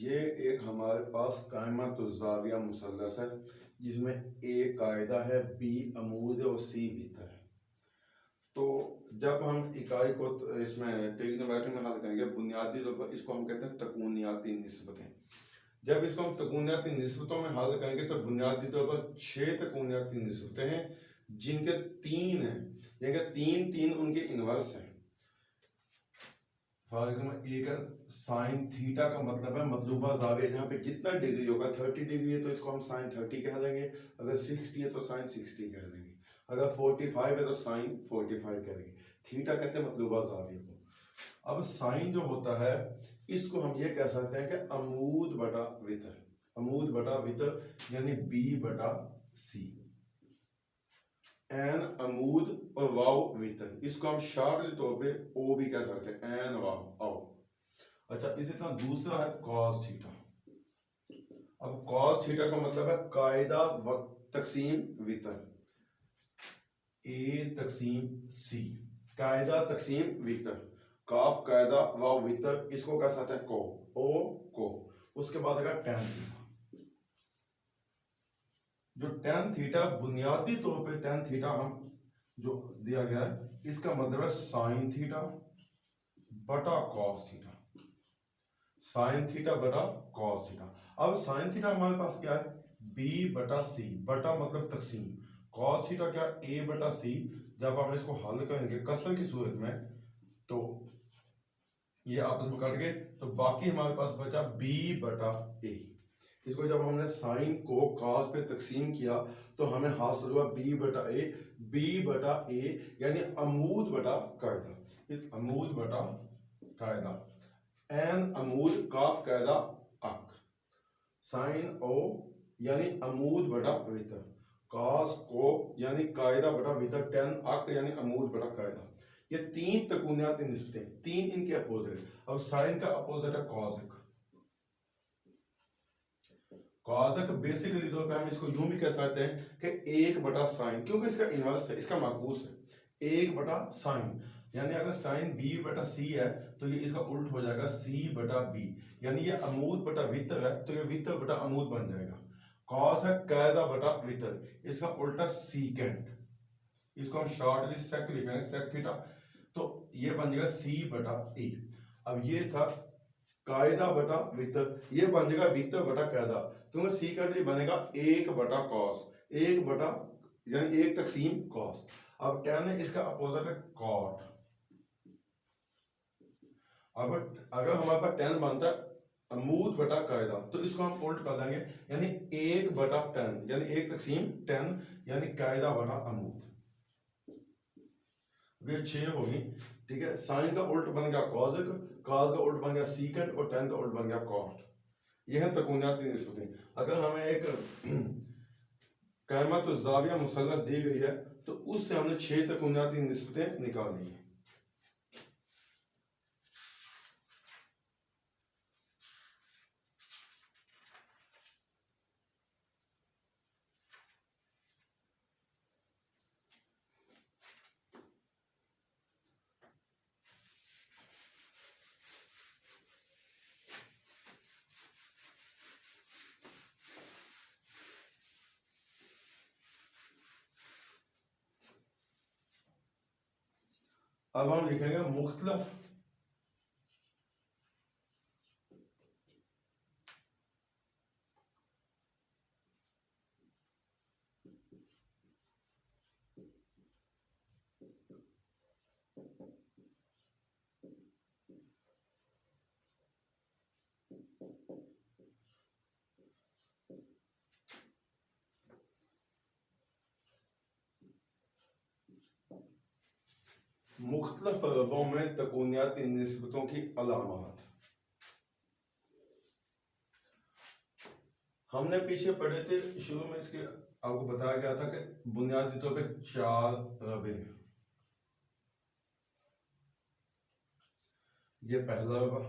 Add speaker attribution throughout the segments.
Speaker 1: ये एक हमारे पास कायमतुज़्ज़ाविया मुसल्लस है जिसमें ए कायदा है, बी अमूद है और सी वितर है। तो जब हम इकाई को इसमें ट्रिग्नोमेट्री में हल करेंगे बुनियादी तौर पर इसको हम कहते हैं तकूनियाती निस्बतें। जब इसको हम तकूनियाती निस्बतों में हल करेंगे तो बुनियादी तौर पर 6 तकूनियाती निस्बतें हैं जिनके 3 हैं, यानी तीन तीन उनके इनवर्स हैं। फॉर एग्जाम्पल एक साइन थीटा का मतलब है मतलूबा जाविया, जहाँ पे जितना डिग्री होगा 30 डिग्री है तो इसको हम साइन 30 कह देंगे, अगर 60 है तो साइन 60 कह देंगे, अगर 45 है तो साइन 45 कह देंगे। थीटा कहते हैं मतलूबा जाविया को। अब साइन जो होता है इसको हम ये कह सकते हैं कि अमूद बटा वितर, अमूद बटा वितर यानी बी बटा सी, एन अमूद और वाव वितर, इसको हम शॉर्ट तौर पे ओ भी कह सकते हैं, एन वाव आओ। अच्छा, इसी तरह दूसरा है कॉस थीटा। अब कॉस थीटा का मतलब है कायदा व तकसीम वितर, ए तकसीम सी, कायदा तकसीम वितर, काफ कायदा वाव वितर, इसको कह सकते हैं को, ओ को। उसके बाद अगर टेन थीटा, जो टेन थीटा बुनियादी तौर पे टेन थीटा हम जो दिया गया है इसका मतलब है साइन थीटा बटा कॉस थीटा, साइन थीटा बटा कॉस थीटा। अब साइन थीटा हमारे पास क्या है, बी बटा सी, बटा मतलब तकसीम, कॉस थीटा क्या, ए बटा सी। जब हम इसको हल करेंगे कसर की सूरत में तो ये आपस में कट गए, तो बाकी हमारे पास बचा बी बटा ए। इसको जब हमने साइन को कॉस पे तकसीम किया तो हमें हासिल हुआ बी बटा ए, बी बटा ए यानी अमूद बटा कायदा, अमूद बटा कायदा, एन अमूद काफ कायदा अक, साइन ओ यानी अमूद बटा वितर, कॉस को यानी कायदा बटा वितर, टेन अक यानी अमूद बटा कायदा। ये तीन तकूनियाती निस्बतें, तीन इनके अपोजिट। अब साइन का अपोजिट है कॉजिक। कॉजिक बेसिकली तौर पे हम इसको यूं भी कह सकते हैं कि एक बटा साइन, क्योंकि इसका इनवर्स है, इसका माकूस है, एक बटा साइन। यानी अगर साइन बी बटा सी है तो ये इसका उल्ट हो जाएगा सी बटा बी, यानी ये अमूद बटा वितर है तो ये वितर बटा अमूद बन जाएगा। कॉस है कायदा बटा वितर, इसका उल्टा सीकेंट, इसको हम शॉर्टली सेक लिखेंगे, सेक थीटा, तो ये बन जाएगा सी बटा ए। अब ये था कायदा बटा वितर, ये बन जाएगा वितर बटा कायदा, क्योंकि सीकेंट ये बनेगा एक बटा कॉस, एक बटा यानी एक तकसीम कॉस। अब टेन है, इसका अपोजिट है कॉट। अब अगर हमारे पास टेन बनता है अमूद बटा कायदा तो इसको हम उल्ट कर देंगे, यानी एक बटा टेन यानी एक तकसीम टेन यानी कायदा बटा अमूद। ये 6 होगी, ठीक है। साइन का उल्ट बन गया कॉजिक, कॉस का उल्ट बन गया सीकेंट और टेन का उल्ट बन गया कॉट। यह है तकूनियाती निस्बतें। अगर हमें एक कायमतुज़्ज़ाविया मुसल्लस दी गई है तो उससे हमने 6 तकूनियाती निस्बतें निकाल दी है। अब हम लिखेंगे मुख्तलिफ मुख्तलिफ अरबों में तकूनियाती निस्बतों की अलामत। हमने पीछे पढ़े थे शुरू में, इसके आपको बताया गया था कि बुनियादी तौर पे 4 रबे, ये पहला रबा,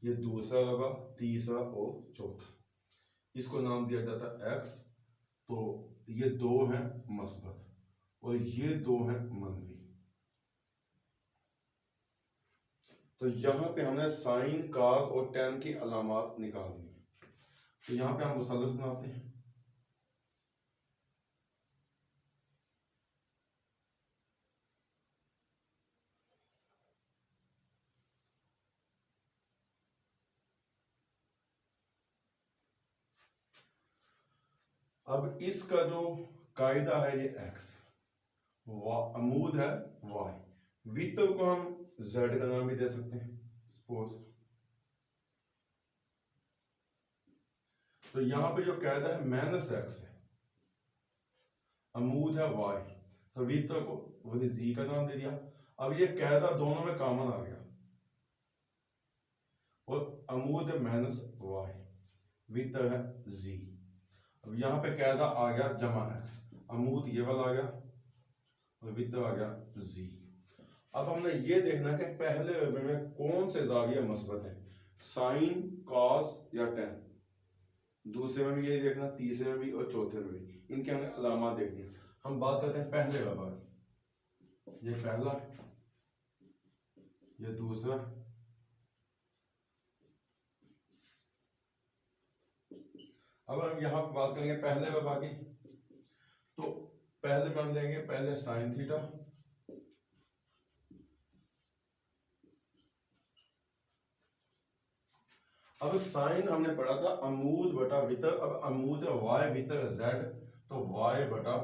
Speaker 1: ये दूसरा रबा, तीसरा और चौथा, इसको नाम दिया जाता है एक्स। तो ये 2 हैं मस्बत और ये 2 हैं मनवी। तो यहां पे हमने साइन, कॉस और टेन की अलामत निकालनी। तो यहां पे हम मुसल्लस बनाते हैं। अब इसका जो कायदा है ये एक्स, अमूद है वाई, वितल को हम जेड का नाम भी दे सकते हैं सपोज। तो यहां पे जो कायदा है माइनस एक्स है, अमूद है वाई, तो वितल को वही जी का नाम दे दिया। अब ये कायदा दोनों में कॉमन आ गया, और अमूद है माइनस वाई, वितल है जी। अब यहां पे कायदा आ गया जमा एक्स, अमूद ये वाला आ गया और वितल आ गया जी। अब हमने ये देखना कि पहले वर्ग में कौन से जाविया मस्बत है, साइन, कॉस या टेन। दूसरे में भी यही देखना, तीसरे में भी और चौथे में भी, इनके हमें अलामा देखनी है। हम बात करते हैं पहले वर्ग की, ये पहला, ये दूसरा, अब हम यहां पर बात करेंगे पहले वर्ग की। तो पहले में हम लेंगे पहले साइन थीटा, अब साइन हमने पढ़ा था अमूद बटा वितर, अब अमूद वाई वितर जेड, तो वाई बटा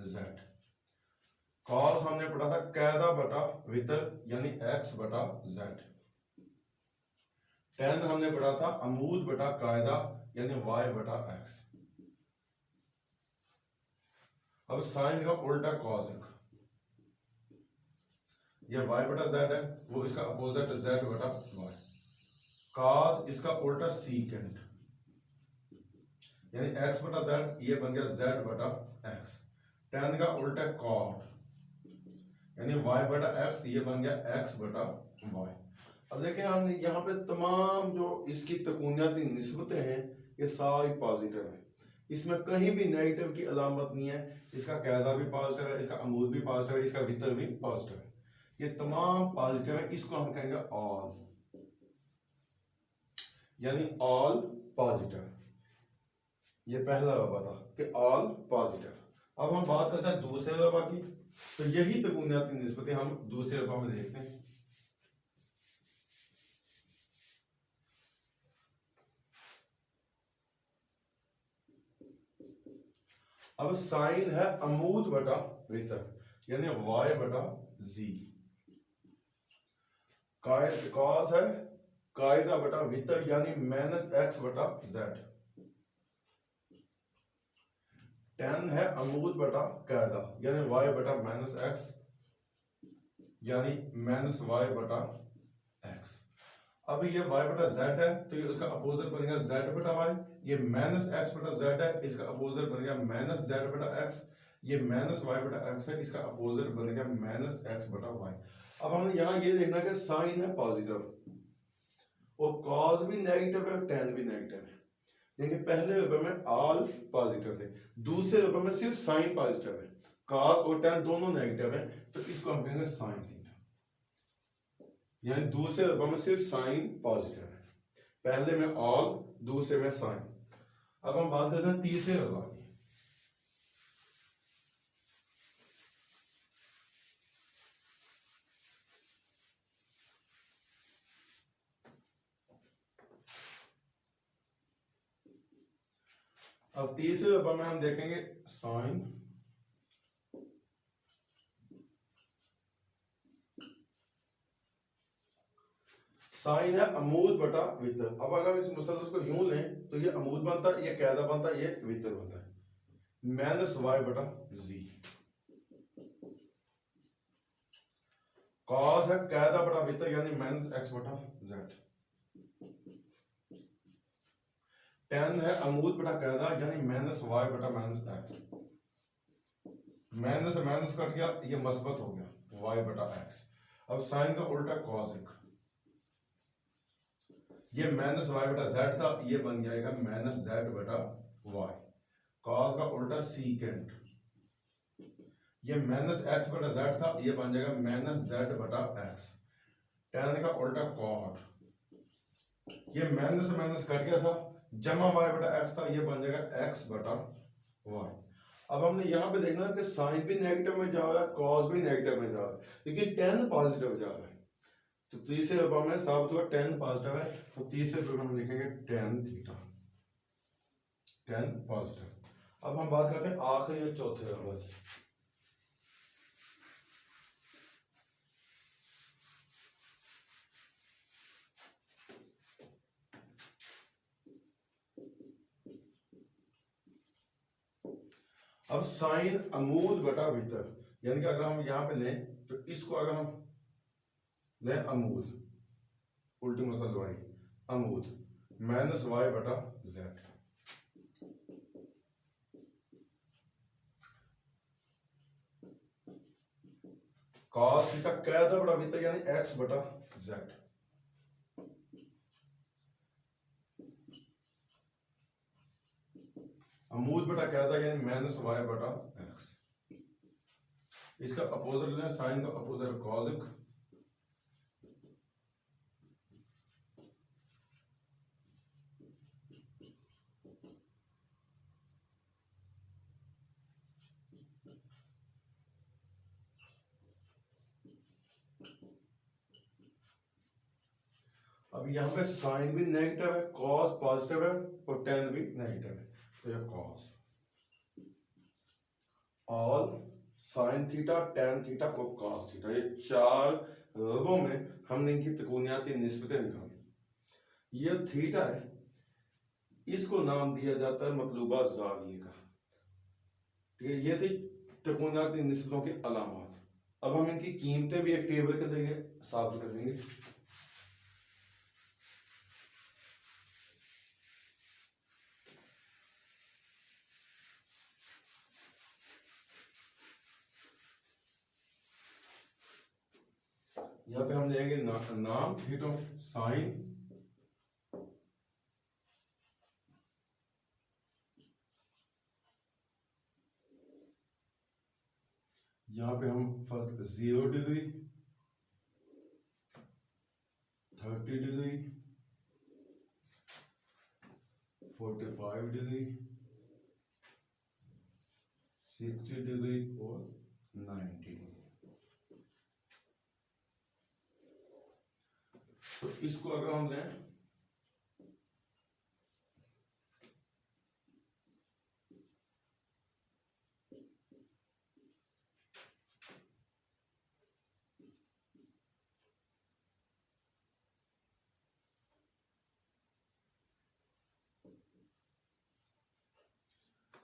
Speaker 1: जेड। कॉस हमने पढ़ा था कायदा बटा वितर यानी एक्स बटा जेड। टेन हमने पढ़ा था अमूद बटा कायदा यानी वाई बटा एक्स। अब साइन का उल्टा कॉस, ये वाई बटा जेड है, वो इसका अपोजिट जेड बटा वाई। कॉस इसका उल्टा सीकेंट यानी x बटा जेड, ये बन गया z बटा x। टेन का उल्टा कॉट यानी y बटा x, ये बन गया x बटा y। अब देखें हमने यहाँ पे तमाम जो इसकी तकूनियाती निस्बतें हैं ये सारी पॉजिटिव है, इसमें कहीं भी नेगेटिव की अलामत नहीं है। इसका कायदा भी पॉजिटिव है, इसका अमूद भी पॉजिटिव है, इसका वितर भी पॉजिटिव है, ये तमाम पॉजिटिव है। इसको हम कहेंगे ऑल, यानी ऑल पॉजिटिव। ये पहला रबा था कि ऑल पॉजिटिव। अब हम बात करते हैं दूसरे रबा की, तो यही तो बुनियादी निस्बतें हम दूसरे रबा में देखते हैं। अब साइन है अमूद बटा वितर यानी वाई बटा जी। कॉस है कायदा बटा वितर यानी माइनस एक्स बटा जेड। टेन है अमूद बटा कायदा यानी वाई बटा माइनस एक्स यानी माइनस वाई बटा एक्स। अब ये y बटा z है तो ये उसका अपोजिट बनेगा z बटा y। ये माइनस x बटा z है, इसका अपोजिट बनेगा माइनस z बटा x। ये माइनस y बटा x है, इसका अपोजिट बनेगा माइनस x बटा y। अब हमें यहाँ ये देखना कि साइन है पॉजिटिव और कॉस भी नेगेटिव है, टेन भी नेगेटिव है। यानी पहले रुपए में ऑल पॉजिटिव थे, दूसरे रुपए में सिर्फ साइन पॉजिटिव है, कॉस और टेन दोनों नेगेटिव है, तो इसको हम कहेंगे साइन थीटा। यानी दूसरे रुपए में सिर्फ साइन पॉजिटिव है, पहले में ऑल, दूसरे में साइन। अब हम बात करते हैं तीसरे रुपए की। अब तीसरे रुपए में हम देखेंगे साइन साइन है अमूद बटा वितर। अब अगर इस मुसल्लस को यूं लें तो ये अमूद बनता है, ये कायदा बनता है, ये वितर बनता है, माइनस वाई बटा जी। कॉस है कायदा बटा वितर यानी माइनस एक्स बटा जेड। टेन है अमूद बटा कायदा यानी माइनस वाई बटा minus x. Minus minus cut गया, ये मस्बत हो गया वाई बटा एक्स। अब साइन का उल्टा कॉसिक, ये माइनस वाई बटा जेड था, ये बन जाएगा माइनस जेड बटा वाई। कॉस का उल्टा सीकेंट, ये माइनस एक्स बटा जेड था, ये बन जाएगा माइनस जेड बटा एक्स। टेन का उल्टा कॉट, ये माइनस माइनस कट गया था, जमा y बटा x था, ये बन जाएगा x बटा y। अब हमने यहाँ पे देखना कि साइन भी नेगेटिव में जा रहा है, कॉस भी नेगेटिव में जा रहा है, लेकिन टेन पॉजिटिव जा रहा है। तो तीसरे रूप में साबित हुआ टेन पॉजिटिव है, तो तीसरे रूप में हम लिखेंगे टेन थीटा, टेन पॉजिटिव। अब हम बात करते हैं आखिरी और चौथे नंबर की। अब साइन अमूल बटा वितर, यानी कि अगर हम यहां पे लें तो इसको अगर हम लें अमूल, उल्टी मसल वाई अमूल माइनस वाई बटा जेड, कॉस थीटा कैदा बटा वितर यानी एक्स बटा जेड, अमूल बटा कैदा यानी माइनस वाई बटा एक्स। इसका अपोजिट लें, साइन का अपोजिट कॉसिक, अब यहां पे साइन भी नेगेटिव है, कॉस पॉजिटिव है और टेन भी नेगेटिव है, तो ये cos all sine theta tan theta और कॉस थीटा, ये चार रूपों में हमने इनकी त्रिकोणीय निस्बतें निकाली। ये थीटा है, इसको नाम दिया जाता है मतलूबा जाविये का, ठीक है। ये थी त्रिकोणीय निस्बतों की अलामत। अब हम इनकी कीमतें भी एक टेबल के जरिए साबित करेंगे। यहाँ पे हम लेंगे नाम थीटा साइन यहाँ पे हम first 0 degree, 30 degree, 45 degree, 60 degree और 90 डिग्री। तो इसको अगर हम लें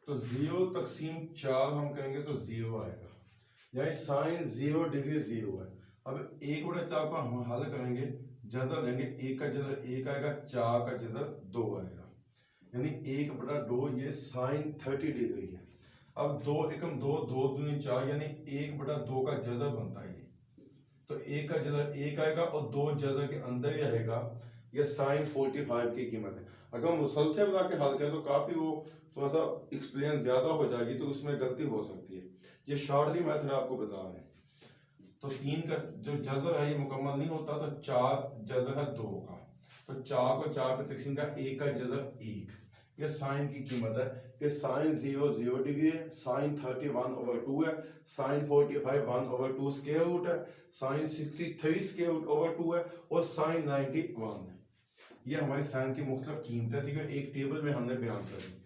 Speaker 1: तो 0 तकसीम 4 हम कहेंगे तो 0 आएगा, यानी साइन 0 डिग्री 0 है। अब 1/4 को हम हल करेंगे, जज़र लेंगे, 1 का जज़र 1 आएगा, 4 का जज़र 2 आएगा, यानी 1/2 ये साइन 30 डिग्री है। अब 2 एकम 2, 2 दूनी 4, यानी 1/2 का जज़र बनता है ये, तो 1 का जज़र 1 आएगा और 2 जज़र के अंदर ही रहेगा, ये साइन 45 की कीमत है। अगर मुसलसल बना के हल करें तो काफ़ी वो थोड़ा सा एक्सपीरियंस ज़्यादा हो जाएगी, तो उसमें गलती हो सकती है। ये शॉर्टली मेथड आपको बता रहे हैं। तो 3 का जो जज़र है ये मुकम्मल नहीं होता, तो 4 जज़र है 2 का, तो 4 को 4 पे तकसीम का 1 का जज़र 1, ये साइन की कीमत है कि साइन 0 डिग्री है, साइन 31/2 है, साइन 45 1/2 स्क्वायर रूट है, साइन 63 स्क्वायर रूट ओवर 2 है और साइन 91 है। ये हमारी साइन की मुख्तलिफ कीमतें थी, एक टेबल में हमने बयान कर दी।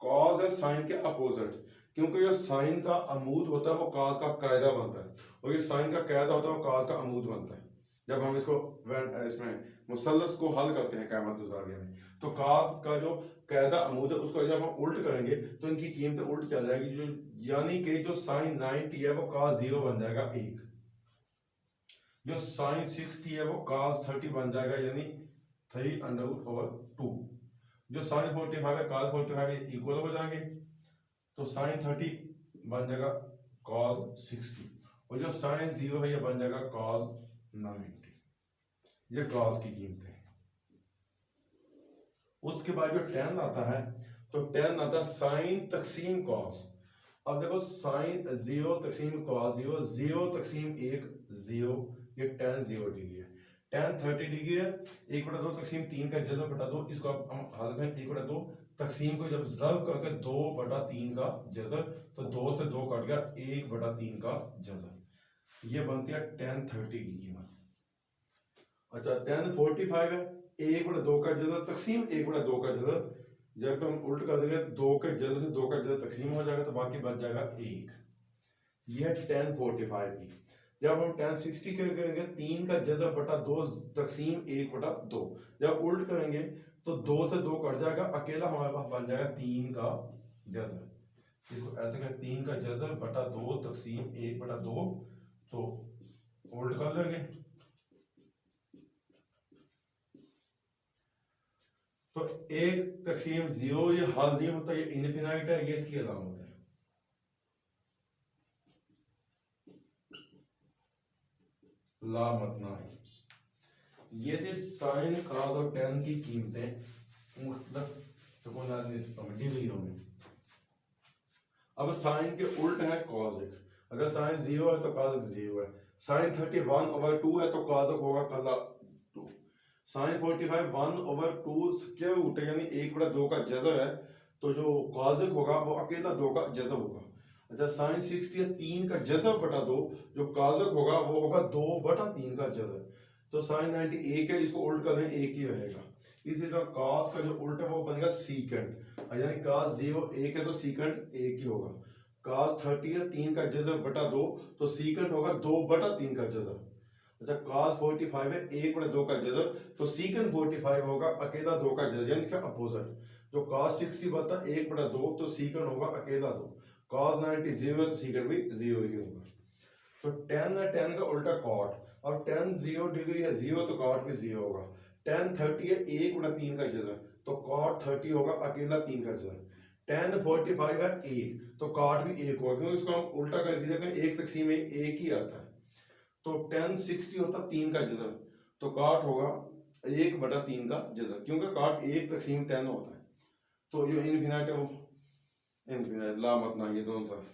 Speaker 1: कॉस है साइन के अपोजिट, क्योंकि जो साइन का अमूद होता है वो काज का कायदा बनता है, और ये साइन का कायदा होता है वो काज का अमूद बनता है। जब हम इसको इसमें मुसल्लस को हल करते हैं क़यामत ज़ाविया में, तो काज का जो कायदा अमूद है उसको जब हम उल्ट करेंगे तो इनकी कीमतें उल्ट चल जाएगी, जो यानी कि जो साइन 90 है वो काज 0 बन जाएगा 1, जो साइन 60 है वो काज 30 बन जाएगा, यानी 3/2, जो साइन 45 है काज 45 इक्वल हो जाएंगे, तो साइन 30 बन जाएगा कॉस 60, और जो साइन 0 है ये बन जाएगा कॉस 90। ये कॉस की कीमत है। उसके बाद जो टेन आता है, तो टेन आता है साइन तकसीम कॉस। अब देखो साइन 0 तकसीम कॉस 0, 0 तकसीम 1 0, ये टेन 0 डिग्री है। tan 30 डिग्री है, 1/2 तकसीम 3 का जज़ब बटा 2, इसको आप हम हल करें 1/2 तकसीम को जब ज़र्ब करके 2/3 का जज़ब, तो 2 से 2 कट गया, 1/3 का जज़ब, ये बनती है tan 30 की कीमत। अच्छा tan 45 है, 1/2 का जज़ब तकसीम 1/2 का जज़ब, जब हम उल्ट कर देंगे 2 के जज़ब से 2 का जज़ब तकसीम हो जाएगा, तो बाकी बच जाएगा 1। ये है tan 45 की। जब हम tan 60 के करेंगे 3 का जज़ब बटा 2 तकसीम 1/2, जब उल्ट करेंगे तो 2 से 2 कट जाएगा, अकेला हमारे पास बन जाएगा 3 का जज़ब, इसको ऐसे करें 3 का जज़ब बटा 2 तकसीम 1/2, तो उल्ट कर लेंगे तो 1 तकसीम 0, ये हल नहीं होता, ये इनफिनाइट है, ये इसकी अलामत है। ला मतना है, ये थे साइन कॉस और tan की कीमतें मुख्तलिफ डिग्रियों में। अब साइन के उल्ट है कॉसिक, अगर साइन 0 है तो कॉसिक 0 है, साइन 31/2 है तो कॉसिक होगा कला 2, साइन 45 1/2 स्क्वायर रूट है, यानी 1/2 का जज़ब है, तो जो कॉसिक होगा वो अकेला 2 का जज़ब होगा। अच्छा साइन 60 है, 3 का जज़ब बटा 2, जो कॉसिक होगा वो होगा 2/3 का जज़ब, तो साइन 90 1 है, इसको उल्ट कर दें 1 ही रहेगा। इसी तरह कॉस का जो उल्ट है वो बनेगा सीकेंड, यानी cos 0 1 है तो सीकेंड 1 ही होगा। cos 30 है, 3 का जज़ब बटा 2, तो सीकेंड होगा 2/3 का जज़ब। अच्छा cos 45 है, 1/2 का जज़ब, तो सीकेंड 45 होगा अकेला 2 का जज़ब, यानी इसका अपोजिट। जो cos 60 बता 1/2, तो सीकेंड होगा अकेला 2, cos 90 0 है तो सीकेंड भी 0 ही होगा। तो tan है, tan का उल्टा cot, और tan 0 डिग्री है 0, तो cot भी 0 होगा। tan 30 है 1/3 का जज़ब, तो cot 30 होगा अकेला 3 का जज़ब। tan 45 है 1, तो cot भी 1 होगा, क्योंकि इसको हम उल्टा कर सीधे करें 1 तकसीम 1 ही आता है। तो tan 60 होता 3 का जज़ब, तो cot होगा 1/3 का जज़ब, क्योंकि cot 1 तकसीम 10 होता है। तो ये इनफिनाइट है, वो इनफिनाइट ला मतना ये दोनों तरफ